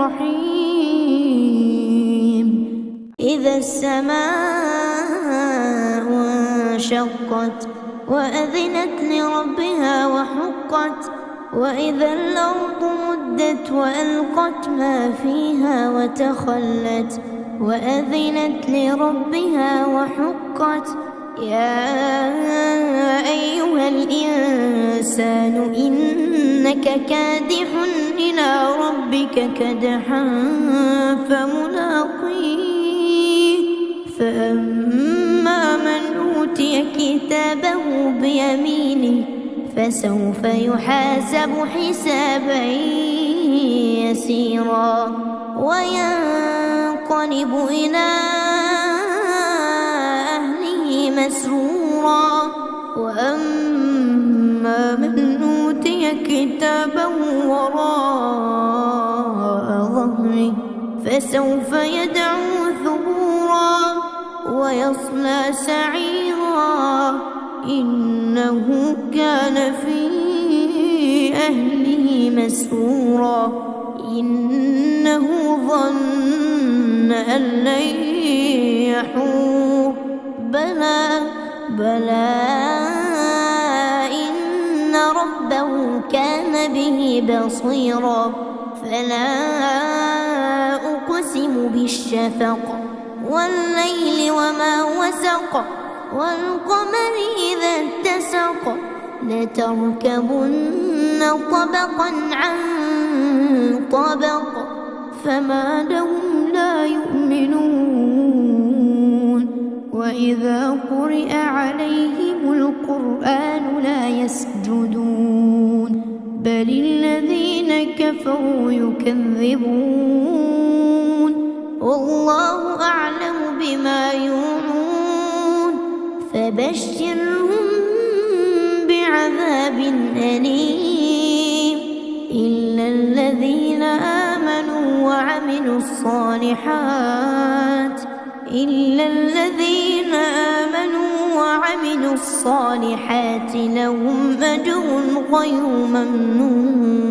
الرحيم. إذا السماء انشقت وأذنت لربها وحقت، وإذا الأرض مدت وألقت ما فيها وتخلت وأذنت لربها وحقت. يا أيها الإنسان إنك كادح إلى ربك كدحا فملاقيه. فأما من أوتي كتابه بيمينه فسوف يحاسب حسابا يسيرا وينقلب إلى أهله مسرورا. وأما من أوتي كتابه وراء ظهره فسوف يدعو ثبورا ويصلى سعيرا، إنه كان في أهله مسرورا. إنه ظن أن لن يحور، بلى إن ربه كان به بصيرا. فلا أقسم بالشفق والليل وما وسق والقمر إذا اتسق، لتركبن طبقا عن طبق، فما لهم لا يؤمنون. وإذا قرئ عليهم القرآن لا يسجدون، بل الذين كفروا يكذبون. والله أعلم بما يوعون، فبشرهم بعذاب أليم إلا الذين آمنوا وعملوا الصالحات لهم أجر غير ممنون.